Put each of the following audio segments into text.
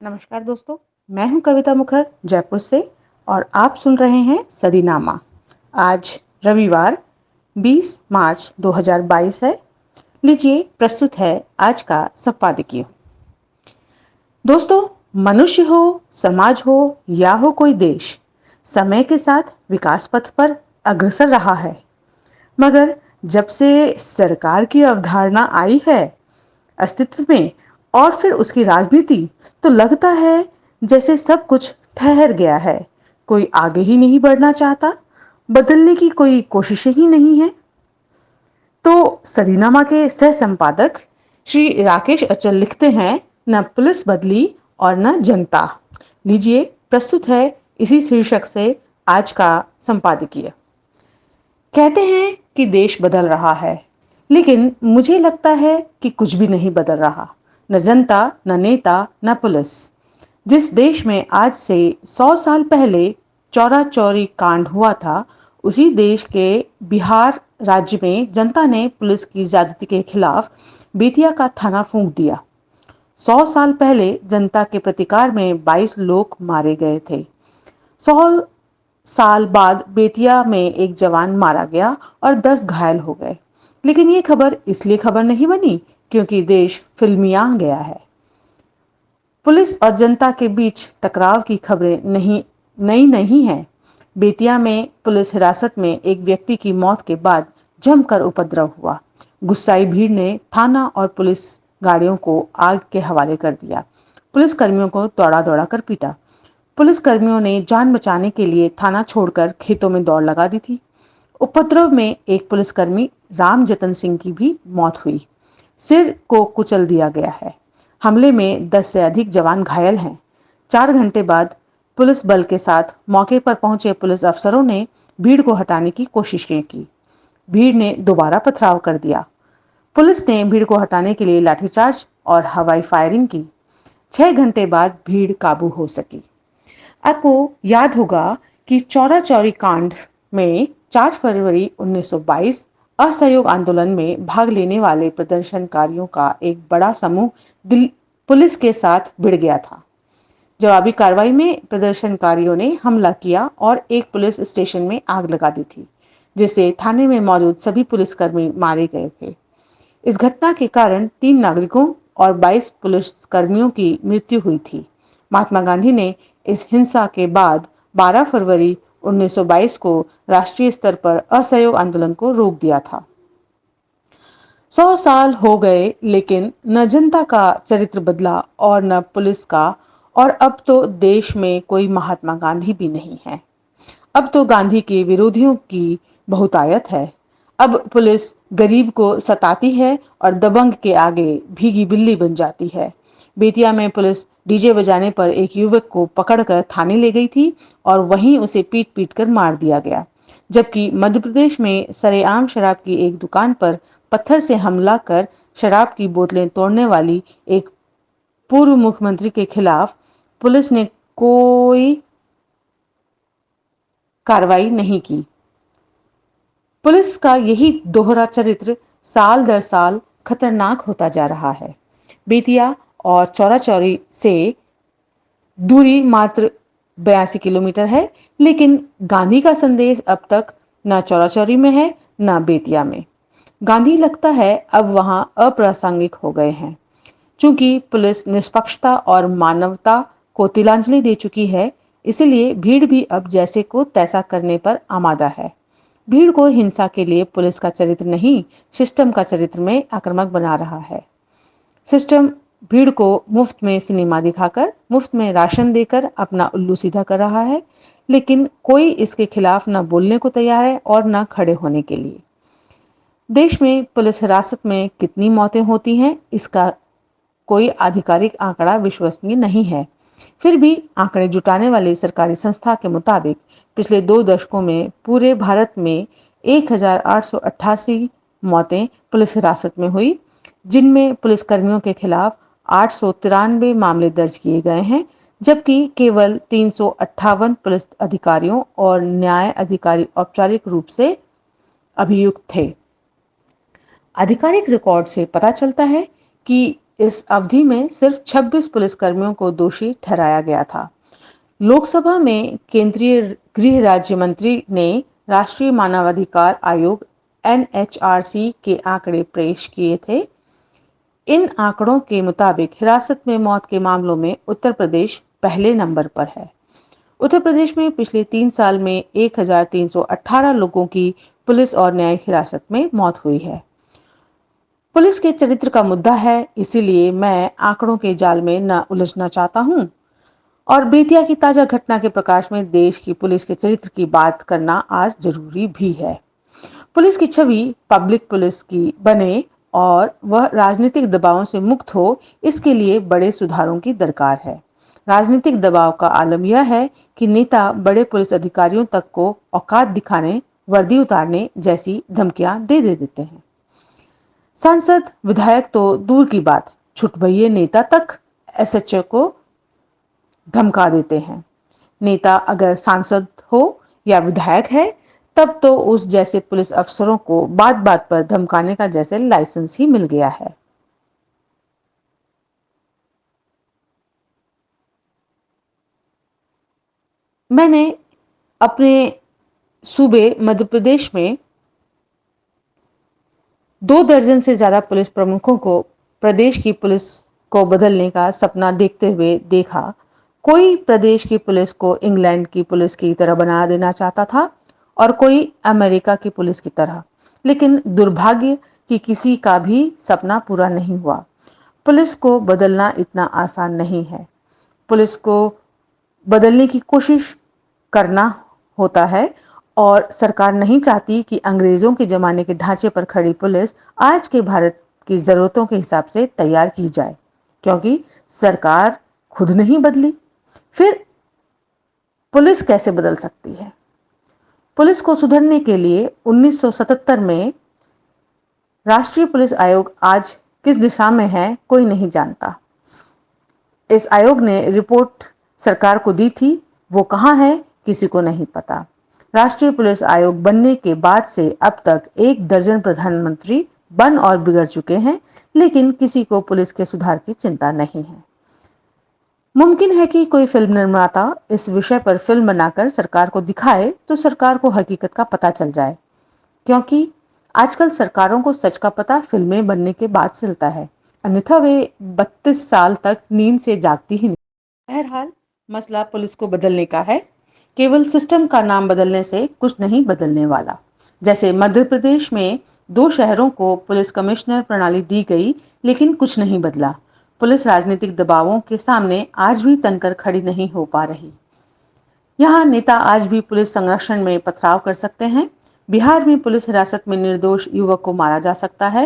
नमस्कार दोस्तों, मैं हूं कविता मुखर जयपुर से और आप सुन रहे हैं सदीनामा। आज रविवार 20 मार्च 2022 है। लीजिए प्रस्तुत है आज का संपादकीय। दोस्तों, मनुष्य हो, समाज हो या हो कोई देश, समय के साथ विकास पथ पर अग्रसर रहा है। मगर जब से सरकार की अवधारणा आई है अस्तित्व में और फिर उसकी राजनीति, तो लगता है जैसे सब कुछ ठहर गया है। कोई आगे ही नहीं बढ़ना चाहता, बदलने की कोई कोशिश ही नहीं है। तो सदीनामा के सह संपादक श्री राकेश अचल लिखते हैं, न पुलिस बदली और न जनता। लीजिए प्रस्तुत है इसी शीर्षक से आज का संपादकीय। कहते हैं कि देश बदल रहा है, लेकिन मुझे लगता है कि कुछ भी नहीं बदल रहा। न जनता, न नेता, न पुलिस। जिस देश में आज से 100 साल पहले चौरा चौरी कांड हुआ था, उसी देश के बिहार राज्य में जनता ने पुलिस की ज्यादती के खिलाफ बेतिया का थाना फूंक दिया। 100 साल पहले जनता के प्रतिकार में 22 लोग मारे गए थे। 100 साल बाद बेतिया में एक जवान मारा गया और 10 घायल हो गए। लेकिन ये खबर इसलिए खबर नहीं बनी क्योंकि देश फिल्मिया गया है। पुलिस और जनता के बीच टकराव की खबरें नई नहीं है। बेतिया में पुलिस हिरासत में एक व्यक्ति की मौत के बाद जमकर उपद्रव हुआ। गुस्साई भीड़ ने थाना और पुलिस गाड़ियों को आग के हवाले कर दिया। पुलिस कर्मियों को दौड़ा दौड़ा कर पीटा। पुलिस कर्मियों ने जान बचाने के लिए थाना छोड़कर खेतों में दौड़ लगा दी थी। उपद्रव में एक पुलिसकर्मी राम जतन सिंह की भी मौत हुई। सिर को कुचल दिया गया है। हमले में 10 से अधिक जवान घायल हैं। 4 घंटे बाद पुलिस बल के साथ मौके पर पहुंचे पुलिस अफसरों ने भीड़ को हटाने की कोशिशें की। भीड़ ने दोबारा पथराव कर दिया। पुलिस ने भीड़ को हटाने के लिए लाठीचार्ज और हवाई फायरिंग की। 6 घंटे बाद भीड़ काबू हो सकी। आपको याद होगा कि चौरा चौरी कांड में 4 फरवरी 1922 असहयोग आंदोलन में भाग लेने वाले प्रदर्शनकारियों का एक बड़ा समूह पुलिस के साथ भिड़ गया था। जवाबी कार्रवाई में प्रदर्शनकारियों ने हमला किया और एक पुलिस स्टेशन में आग लगा दी थी, जिससे थाने में मौजूद सभी पुलिसकर्मी मारे गए थे। इस घटना के कारण 3 नागरिकों और 22 पुलिसकर्मियों की मृत्यु हुई थी। महात्मा गांधी ने इस हिंसा के बाद 12 फरवरी 1922 को राष्ट्रीय स्तर पर असहयोग आंदोलन को रोक दिया था। 100 साल हो गए, लेकिन न जनता का चरित्र बदला और न पुलिस का। और अब तो देश में कोई महात्मा गांधी भी नहीं है। अब तो गांधी के विरोधियों की बहुतायत है। अब पुलिस गरीब को सताती है और दबंग के आगे भीगी बिल्ली बन जाती है। बेतिया में पुलिस डीजे बजाने पर एक युवक को पकड़कर थाने ले गई थी और वहीं उसे पीट पीट कर मार दिया गया। जबकि मध्य प्रदेश में सरेआम शराब की एक दुकान पर पत्थर से हमला कर शराब की बोतलें तोड़ने वाली एक पूर्व मुख्यमंत्री के खिलाफ पुलिस ने कोई कार्रवाई नहीं की। पुलिस का यही दोहरा चरित्र साल दर साल खतरनाक होता जा रहा है। बेतिया और चौरा चौरी से दूरी मात्र 82 किलोमीटर है, लेकिन गांधी का संदेश अब तक न चौरा चौरी में है न बेतिया में। गांधी लगता है अब वहां अप्रासंगिक हो गए हैं। चूंकि पुलिस निष्पक्षता और मानवता को तिलांजलि दे चुकी है, इसलिए भीड़ भी अब जैसे को तैसा करने पर आमादा है। भीड़ को हिंसा के लिए पुलिस का चरित्र नहीं, सिस्टम का चरित्र में आक्रामक बना रहा है। सिस्टम भीड़ को मुफ्त में सिनेमा दिखाकर, मुफ्त में राशन देकर अपना उल्लू सीधा कर रहा है, लेकिन कोई इसके खिलाफ न बोलने को तैयार है और न खड़े होने के लिए। देश में पुलिस हिरासत में कितनी मौतें होती हैं, इसका कोई आधिकारिक आंकड़ा विश्वसनीय नहीं है। फिर भी आंकड़े जुटाने वाली सरकारी संस्था के मुताबिक पिछले 2 दशकों में पूरे भारत में 1888 मौतें पुलिस हिरासत में हुई, जिनमें पुलिसकर्मियों के खिलाफ 893 मामले दर्ज किए गए हैं, जबकि केवल 358 पुलिस अधिकारियों और न्याय अधिकारी औपचारिक रूप से अभियुक्त थे। आधिकारिक रिकॉर्ड से पता चलता है कि इस अवधि में सिर्फ 26 पुलिसकर्मियों को दोषी ठहराया गया था। लोकसभा में केंद्रीय गृह राज्य मंत्री ने राष्ट्रीय मानवाधिकार आयोग एनएचआरसी के आंकड़े पेश किए थे। इन आंकड़ों के मुताबिक हिरासत में मौत के मामलों में उत्तर प्रदेश पहले नंबर पर है। उत्तर प्रदेश में पिछले 3 साल में 1318 लोगों की पुलिस और न्यायिक हिरासत में मौत हुई है। पुलिस के चरित्र का मुद्दा है, इसीलिए मैं आंकड़ों के जाल में न उलझना चाहता हूं और बेतिया की ताजा घटना के प्रकाश में देश की पुलिस के चरित्र की बात करना आज जरूरी भी है। पुलिस की छवि पब्लिक पुलिस की बने और वह राजनीतिक दबावों से मुक्त हो, इसके लिए बड़े सुधारों की दरकार है। राजनीतिक दबाव का आलम यह है कि नेता बड़े पुलिस अधिकारियों तक को औकात दिखाने, वर्दी उतारने जैसी धमकियां दे देते हैं। सांसद विधायक तो दूर की बात, छुटभइये नेता तक एसएचओ को धमका देते हैं। नेता अगर सांसद हो या विधायक है, तब तो उस जैसे पुलिस अफसरों को बात बात पर धमकाने का जैसे लाइसेंस ही मिल गया है। मैंने अपने सूबे मध्य प्रदेश में 2 दर्जन से ज्यादा पुलिस प्रमुखों को प्रदेश की पुलिस को बदलने का सपना देखते हुए देखा। कोई प्रदेश की पुलिस को इंग्लैंड की पुलिस की तरह बना देना चाहता था और कोई अमेरिका की पुलिस की तरह, लेकिन दुर्भाग्य कि किसी का भी सपना पूरा नहीं हुआ। पुलिस को बदलना इतना आसान नहीं है। पुलिस को बदलने की कोशिश करना होता है और सरकार नहीं चाहती कि अंग्रेजों के जमाने के ढांचे पर खड़ी पुलिस आज के भारत की जरूरतों के हिसाब से तैयार की जाए, क्योंकि सरकार खुद नहीं बदली। फिर पुलिस कैसे बदल सकती है? पुलिस को सुधरने के लिए 1977 में राष्ट्रीय पुलिस आयोग आज किस दिशा में है, कोई नहीं जानता। इस आयोग ने रिपोर्ट सरकार को दी थी, वो कहां है किसी को नहीं पता। राष्ट्रीय पुलिस आयोग बनने के बाद से अब तक 1 दर्जन प्रधानमंत्री बन और बिगड़ चुके हैं, लेकिन किसी को पुलिस के सुधार की चिंता नहीं है। मुमकिन है कि कोई फिल्म निर्माता इस विषय पर फिल्म बनाकर सरकार को दिखाए तो सरकार को हकीकत का पता चल जाए, क्योंकि आजकल सरकारों को सच का पता फिल्में बनने के बाद चलता है, अन्यथा वे 32 साल तक नींद से जागती ही नहीं। बहरहाल मसला पुलिस को बदलने का है, केवल सिस्टम का नाम बदलने से कुछ नहीं बदलने वाला। जैसे मध्य प्रदेश में 2 शहरों को पुलिस कमिश्नर प्रणाली दी गई, लेकिन कुछ नहीं बदला। पुलिस राजनीतिक दबावों के सामने आज भी तनकर खड़ी नहीं हो पा रही। यहाँ नेता आज भी पुलिस संरक्षण में पथराव कर सकते हैं। बिहार में पुलिस हिरासत में निर्दोष युवक को मारा जा सकता है।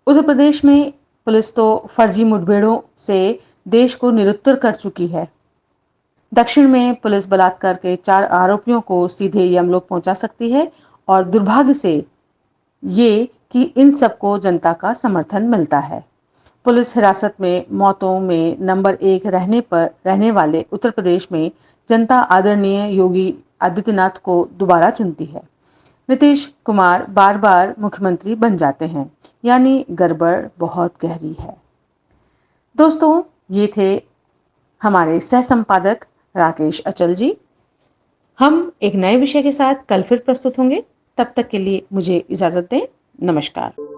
उत्तर प्रदेश में पुलिस तो फर्जी मुठभेड़ों से देश को निरुत्तर कर चुकी है। दक्षिण में पुलिस बलात्कार के 4 आरोपियों को सीधे यमलोक पहुंचा सकती है और दुर्भाग्य से ये कि इन सबको जनता का समर्थन मिलता है। पुलिस हिरासत में मौतों में नंबर 1 रहने वाले उत्तर प्रदेश में जनता आदरणीय योगी आदित्यनाथ को दोबारा चुनती है। नीतीश कुमार बार बार मुख्यमंत्री बन जाते हैं, यानी गड़बड़ बहुत गहरी है। दोस्तों, ये थे हमारे सह संपादक राकेश अचल जी। हम एक नए विषय के साथ कल फिर प्रस्तुत होंगे। तब तक के लिए मुझे इजाजत दें। नमस्कार।